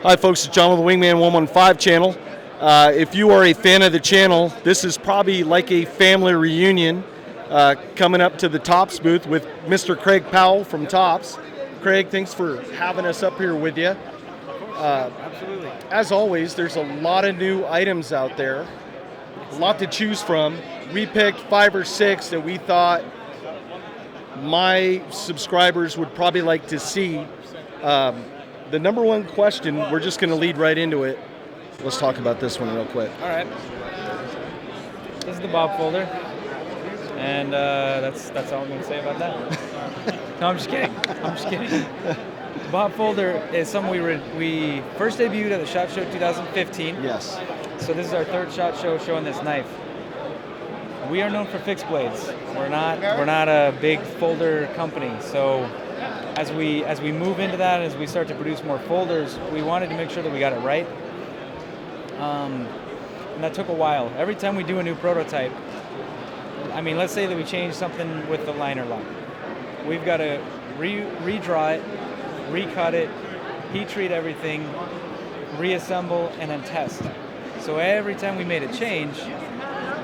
Hi folks, it's John with the Wingman 115 channel. If you are a fan of the channel, this is probably like a family reunion coming up to the TOPS booth with Mr. Craig Powell from TOPS. Craig, thanks for having us up here with you. Absolutely. As always, there's a lot of new items out there, a lot to choose from. We picked 5 or 6 that we thought my subscribers would probably like to see. The number one question, we're just going to lead right into it. Let's talk about this one real quick. All right. This is the Bob folder, and that's all I'm going to say about that. No, I'm just kidding. The Bob folder is something we first debuted at the SHOT Show 2015. Yes. So this is our third SHOT Show showing this knife. We are known for fixed blades. We're not a big folder company. So as we move into that, as we start to produce more folders, we wanted to make sure that we got it right. And that took a while. Every time we do a new prototype, I mean, let's say that we change something with the liner lock. We've got to redraw it, recut it, heat treat everything, reassemble, and then test. So every time we made a change,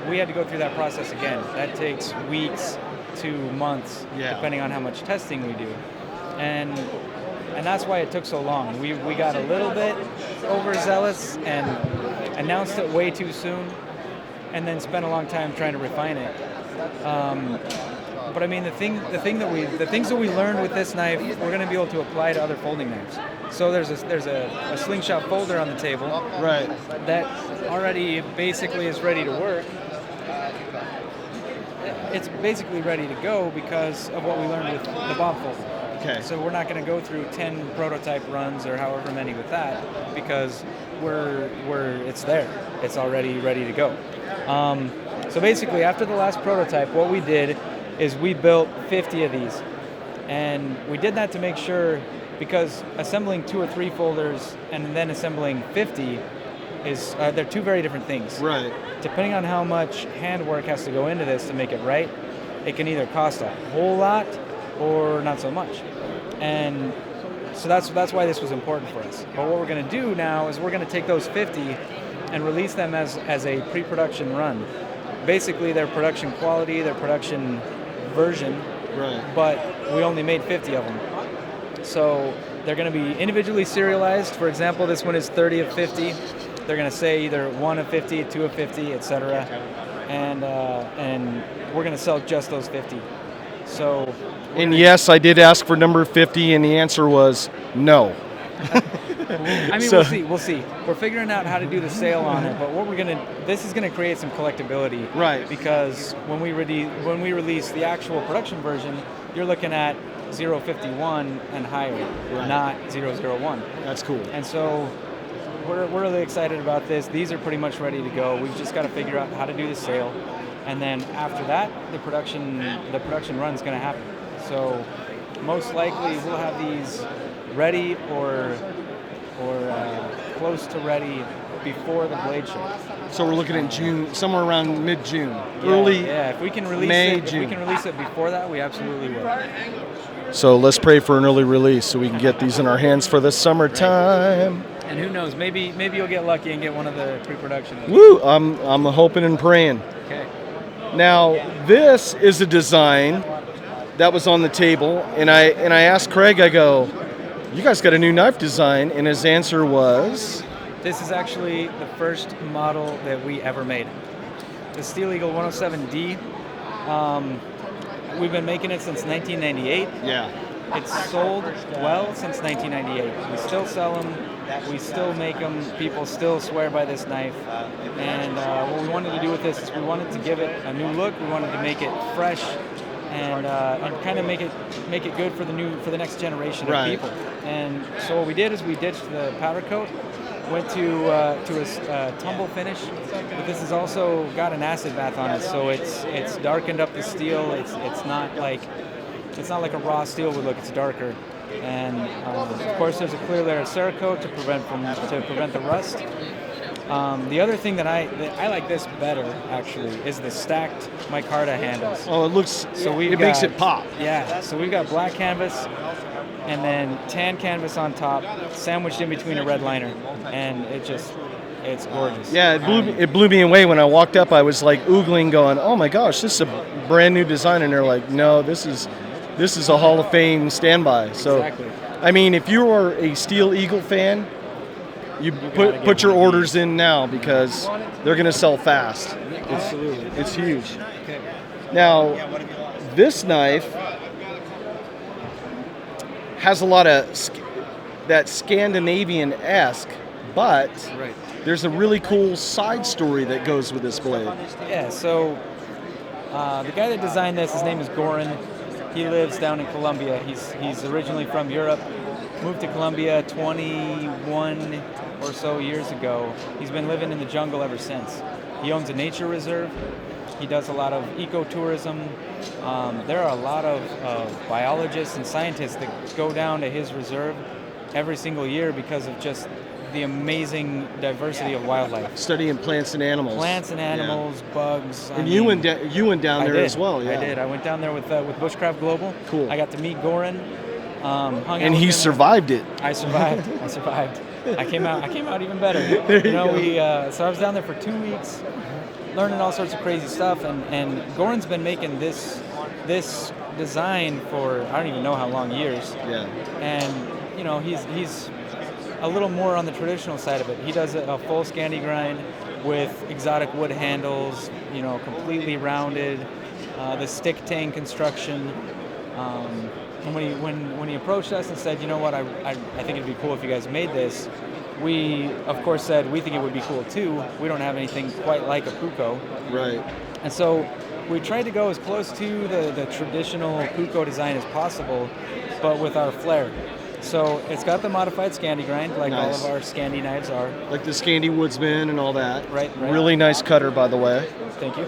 we had to go through that process again. That takes weeks to months, depending on how much testing we do. And that's why it took so long. We got a little bit overzealous and announced it way too soon, and then spent a long time trying to refine it. But I mean, the things that we learned with this knife, we're going to be able to apply to other folding knives. So there's a slingshot folder on the table, right, that already basically is ready to work. It's basically ready to go because of what we learned with the Bob folder. Okay. So we're not going to go through 10 prototype runs or however many with that, because it's there. It's already ready to go. So basically, after the last prototype, what we did is we built 50 of these, and we did that to make sure, because assembling 2 or 3 folders and then assembling 50 is they're two very different things. Right. Depending on how much handwork has to go into this to make it right, it can either cost a whole lot or not so much. And so that's why this was important for us. But what we're going to do now is we're going to take those 50 and release them as a pre-production run. Basically, their production quality, their production version, right, but we only made 50 of them. So they're going to be individually serialized. For example, this one is 30 of 50. They're going to say either 1 of 50, 2 of 50, etc. And we're going to sell just those 50. So. And yes, I did ask for number 50, and the answer was no. I mean, we'll see. We're figuring out how to do the sale on it, but this is gonna create some collectability, right? Because when we release the actual production version, you're looking at 051 and higher, right, not 001. That's cool. And so we're really excited about this. These are pretty much ready to go. We've just got to figure out how to do the sale, and then after that, the production run is going to happen. So most likely we'll have these ready or close to ready before the Blade Show. So we're looking at June, somewhere around mid-June, early. Yeah, if we can release May, it, June. If we can release it before that, we absolutely will. So let's pray for an early release so we can get these in our hands for the summertime. And who knows? Maybe you'll get lucky and get one of the pre-production ones. Woo! I'm hoping and praying. Okay. Now this is a design that was on the table, and I asked Craig, I go, you guys got a new knife design? And his answer was? This is actually the first model that we ever made. The Steel Eagle 107D. We've been making it since 1998. Yeah. It's sold well since 1998. We still sell them. We still make them. People still swear by this knife. And what we wanted to do with this is we wanted to give it a new look. We wanted to make it fresh and kind of make it good for the next generation of people. And so what we did is we ditched the powder coat, went to a tumble finish, but this has also got an acid bath on it, so it's darkened up the steel. It's not like a raw steel would look. It's darker, and of course there's a clear layer of Cerakote to prevent the rust. The other thing that I like this better actually is the stacked micarta handles. Oh, it looks. So it makes it pop. Yeah. So we've got black canvas and then tan canvas on top, sandwiched in between a red liner, and it's gorgeous. Yeah, it blew me away when I walked up. I was like oogling, going, "Oh my gosh, this is a brand new design," and they're like, "No, this is a Hall of Fame standby." So, Exactly. I mean, if you are a Steel Eagle fan, you put your orders in now because they're going to sell fast. Absolutely. It's huge. Okay. Now, this knife has a lot of that Scandinavian-esque, but Right. there's a really cool side story that goes with this blade. Yeah, so the guy that designed this, his name is Goran. He lives down in Colombia. He's originally from Europe, moved to Colombia 21 or so years ago. He's been living in the jungle ever since. He owns a nature reserve. He does a lot of ecotourism. There are a lot of biologists and scientists that go down to his reserve every single year because of just the amazing diversity of wildlife. Studying plants and animals. Plants and animals, bugs. And you went down there as well, yeah. I did. I went down there with Bushcraft Global. Cool. I got to meet Goran. Hung out And with he him. survived it. I survived. I came out even better. There you go. So I was down there for 2 weeks, learning all sorts of crazy stuff. And Goran's been making this design for I don't even know how long, years. Yeah. And he's a little more on the traditional side of it. He does a full Scandi grind with exotic wood handles, completely rounded, the stick tang construction. And when he approached us and said, you know what, I think it'd be cool if you guys made this, we of course said we think it would be cool too. We don't have anything quite like a Puukko. Right. And so we tried to go as close to the traditional Puukko design as possible, but with our flair. So it's got the modified Scandi grind, like Nice. all of our Scandi knives are. Like the Scandi Woodsman and all that. Right. Really nice cutter, by the way. Thank you.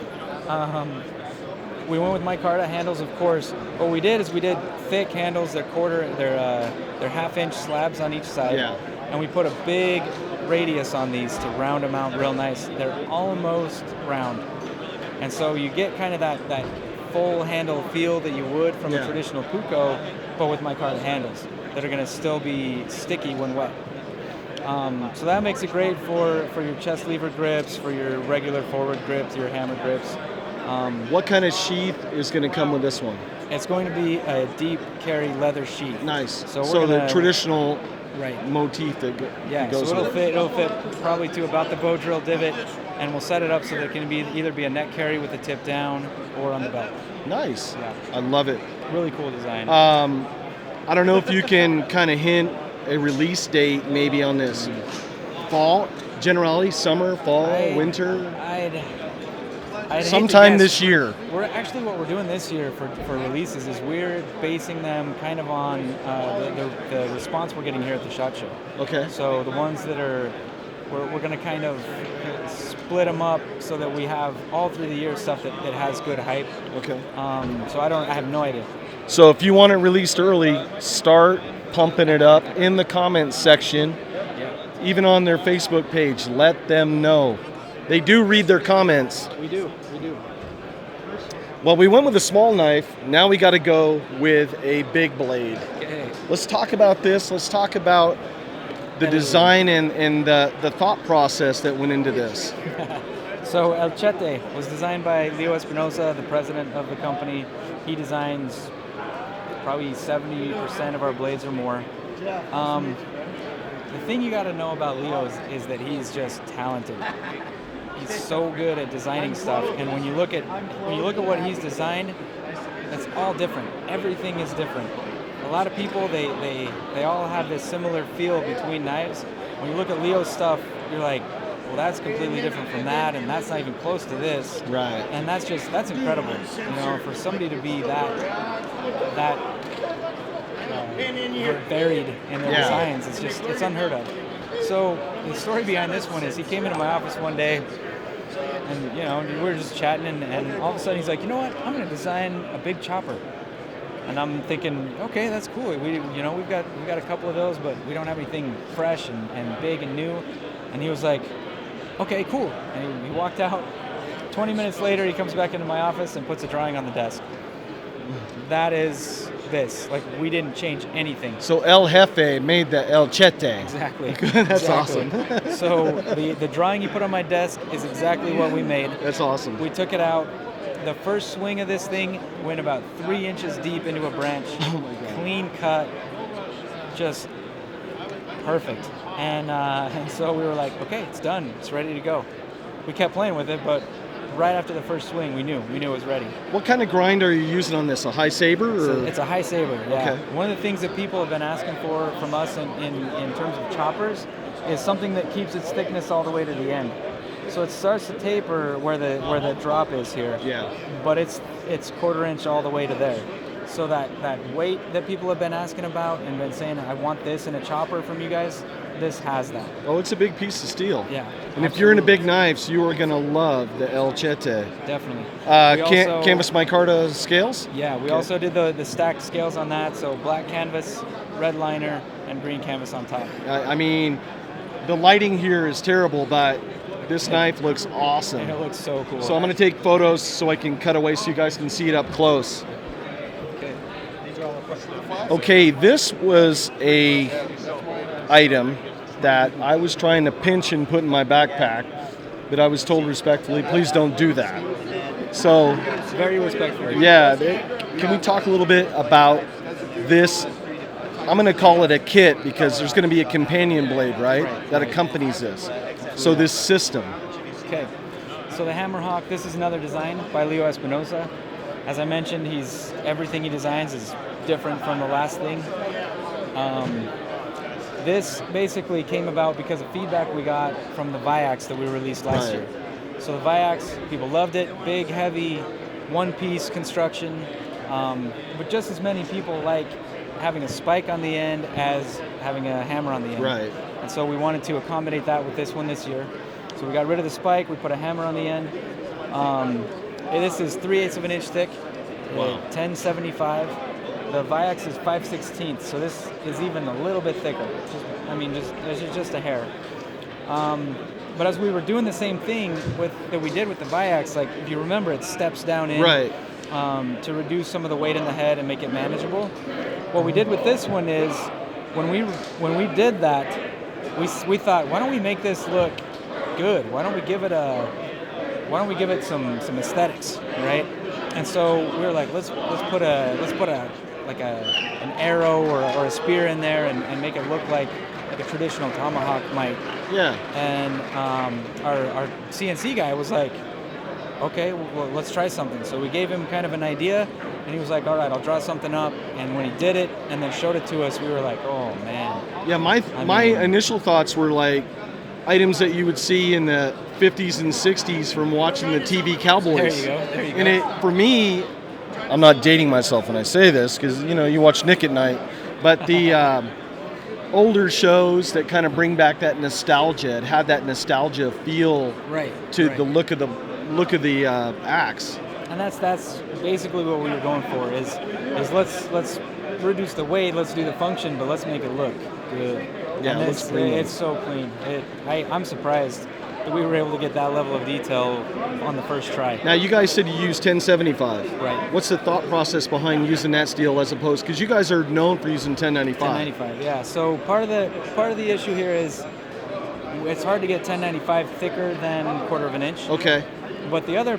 We went with micarta handles, of course. What we did is we did thick handles. They're half-inch slabs on each side. Yeah. And we put a big radius on these to round them out real nice. They're almost round. And so you get kind of that full handle feel that you would from a traditional Puukko, but with micarta handles that are going to still be sticky when wet. So that makes it great for your chest lever grips, for your regular forward grips, your hammer grips. What kind of sheath is going to come with this one? It's going to be a deep carry leather sheath. Nice. So the traditional right motif that goes so with it. it'll fit probably to about the bow drill divot, and we'll set it up so that it can either be a neck carry with the tip down or on the belt. Nice. Yeah. I love it. Really cool design. I don't know if you can kind of hint a release date maybe on this. Fall, generally, summer, fall, winter? I'd Sometime hate to this guess. year. What we're doing this year for releases is we're basing them kind of on the response we're getting here at the SHOT Show. Okay. So the ones that we're going to kind of split them up so that we have all through the year stuff that has good hype. Okay. So I have no idea. So if you want it released early, start pumping it up in the comments section, even on their Facebook page. Let them know. They do read their comments. We do. Well, we went with a small knife. Now we got to go with a big blade. Okay. Let's talk about this. Let's talk about the design and the thought process that went into this. So El Chete was designed by Leo Espinosa, the president of the company. He designs probably 70% of our blades or more. The thing you got to know about Leo is that he's just talented. He's so good at designing stuff, and when you look at what he's designed, it's all different. Everything is different. A lot of people they all have this similar feel between knives. When you look at Leo's stuff, you're like, well, that's completely different from that, and that's not even close to this. Right. And that's incredible. For somebody to be that varied in their designs, it's unheard of. So the story behind this one is he came into my office one day, and we were just chatting, and all of a sudden he's like, you know what? I'm going to design a big chopper. And I'm thinking, okay, that's cool. We've got a couple of those, but we don't have anything fresh and big and new. And he was like, okay, cool. And he walked out. 20 minutes later, he comes back into my office and puts a drawing on the desk. That is this. Like, we didn't change anything. So El Jefe made the El Chete. Exactly. That's Exactly. awesome. So the drawing you put on my desk is exactly what we made. That's awesome. We took it out. The first swing of this thing went about 3 inches deep into a branch. Oh my God. Clean cut. Just perfect. And so we were like, okay, it's done. It's ready to go. We kept playing with it, but right after the first swing, we knew it was ready. What kind of grind are you using on this? A high saber? Or? It's a high saber, yeah. Okay. One of the things that people have been asking for from us in terms of choppers is something that keeps its thickness all the way to the end. So it starts to taper where the drop is here. Yeah. But it's 1/4 inch all the way to there. So that weight that people have been asking about and been saying, I want this in a chopper from you guys, this has that. Oh, it's a big piece of steel. Yeah. And if you're into big knives, you are going to love the El Chete. Definitely. We also- Canvas micarta scales? Yeah, we also did the stacked scales on that. So black canvas, red liner, and green canvas on top. I mean, the lighting here is terrible, but this knife looks awesome. And it looks so cool. So I'm going to take photos so I can cut away so you guys can see it up close. Okay. Okay, this was a item that I was trying to pinch and put in my backpack, but I was told respectfully, please don't do that. So, Very respectful. yeah, can we talk a little bit about this? I'm going to call it a kit because there's going to be a companion blade, right, that accompanies this. So this system. Okay. So the Hammerhawk, this is another design by Leo Espinosa. As I mentioned, everything he designs is different from the last thing. This basically came about because of feedback we got from the Viax that we released last year. So the Viax, people loved it, big, heavy, one-piece construction, but just as many people like having a spike on the end as having a hammer on the end. Right. And so we wanted to accommodate that with this one this year. So we got rid of the spike, we put a hammer on the end. This is 3/8 of an inch thick, 1075. The Viax is 5/16, so this is even a little bit thicker. It's just a hair. But as we were doing the same thing that we did with the Viax, like if you remember, it steps down in to reduce some of the weight in the head and make it manageable. What we did with this one is when we did that, we thought, why don't we make this look good? Why don't we give it some aesthetics, right? And so we were like, let's put an arrow or a spear in there and make it look like a traditional tomahawk might. Yeah. And our CNC guy was like, okay, well, let's try something. So we gave him kind of an idea, and he was like, all right, I'll draw something up. And when he did it and then showed it to us, we were like, oh, man. Yeah, my initial thoughts were like items that you would see in the 50s and 60s from watching the TV Cowboys. There you go. And for me, I'm not dating myself when I say this because, you watch Nick at Night, but the older shows that kind of bring back that nostalgia, it had that nostalgia feel to the look of the axe. And that's basically what we were going for is let's reduce the weight, let's do the function, but let's make it look good. Yeah, and it looks clean. It's so clean. I'm surprised that we were able to get that level of detail on the first try. Now, you guys said you use 1075. Right. What's the thought process behind using that steel as opposed, because you guys are known for using 1095. 1095, yeah. So part of the issue here is it's hard to get 1095 thicker than 1/4 of an inch. Okay. But the other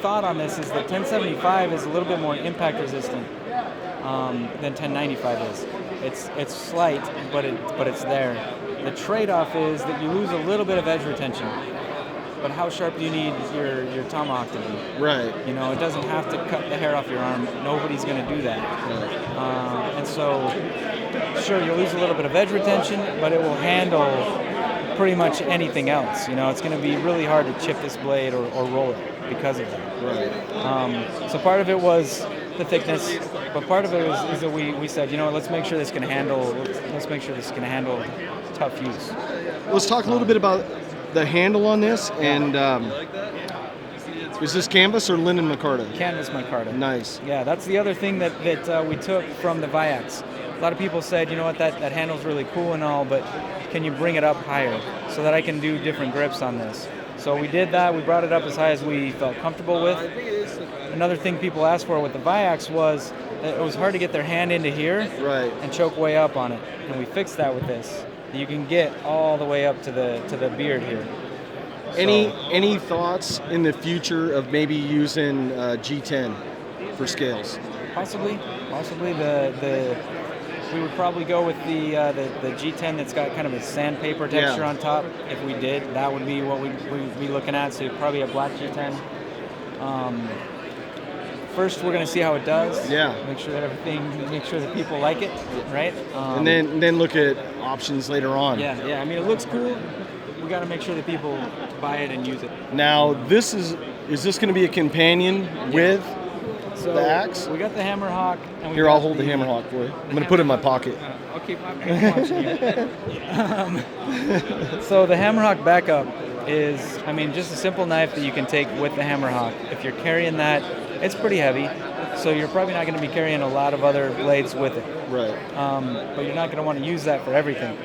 thought on this is that 1075 is a little bit more impact resistant than 1095 is. It's slight, but it's there. The trade-off is that you lose a little bit of edge retention. But how sharp do you need your tomahawk to be? Right. It doesn't have to cut the hair off your arm. Nobody's going to do that. Right. And so, sure, you'll lose a little bit of edge retention, but it will handle pretty much anything else. It's going to be really hard to chip this blade or roll it because of that. Right. So part of it was the thickness, but part of it is that we said, let's make sure this can handle. Let's make sure this can handle tough use. Let's talk a little bit about the handle on this, and Is this canvas or linen micarta? Canvas micarta. Nice. Yeah, that's the other thing that we took from the Viax. A lot of people said, you know what, that handle's really cool and all, but can you bring it up higher so that I can do different grips on this? So we did that. We brought it up as high as we felt comfortable with. Another thing people asked for with the Viax was that it was hard to get their hand into here and choke way up on it. And we fixed that with this. You can get all the way up to the beard here. Any thoughts in the future of maybe using G10 for scales? Possibly. We would probably go with the G10 that's got kind of a sandpaper texture on top. If we did, that would be what we'd be looking at. So probably a black G10. First, we're going to see how it does. Yeah. Make sure that people like it, right? And then look at options later on. Yeah. I mean, it looks cool. We got to make sure that people buy it and use it. Now, is this going to be a companion with the axe? We got the Hammerhawk. And Here, I'll hold the Hammerhawk for you. I'm going to put it in my pocket. Okay, I'm watching you. So the Hammerhawk backup is, I mean, just a simple knife that you can take with the Hammerhawk. If you're carrying that, it's pretty heavy, so you're probably not going to be carrying a lot of other blades with it. Right. But you're not going to want to use that for everything.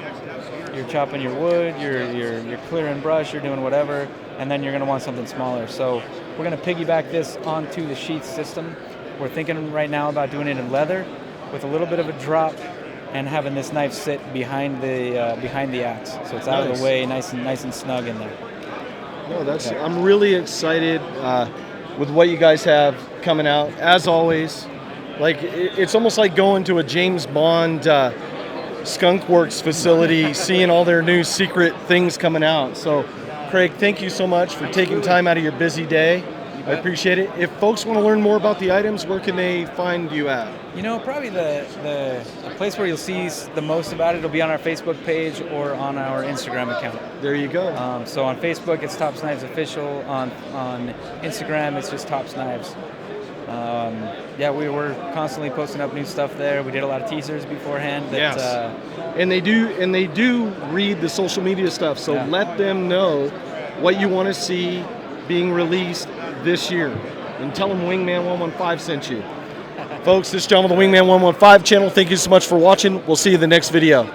You're chopping your wood, you're clearing brush, you're doing whatever, and then you're going to want something smaller. So we're going to piggyback this onto the sheath system. We're thinking right now about doing it in leather with a little bit of a drop and having this knife sit behind the axe, so it's out of the way, nice and snug in there. No, I'm really excited with what you guys have coming out. As always, like it's almost like going to a James Bond Skunk Works facility, seeing all their new secret things coming out. So, Craig, thank you so much for taking time out of your busy day. I appreciate it. If folks want to learn more about the items, where can they find you at? You know, probably the place where you'll see the most about it will be on our Facebook page or on our Instagram account. There you go. So on Facebook, it's Tops Knives Official. On Instagram, it's just Tops Knives. We were constantly posting up new stuff there. We did a lot of teasers beforehand. And they do read the social media stuff. So let them know what you want to see being released this year, and tell them Wingman 115 sent you. Folks, this is John with the Wingman 115 channel. Thank you so much for watching. We'll see you in the next video.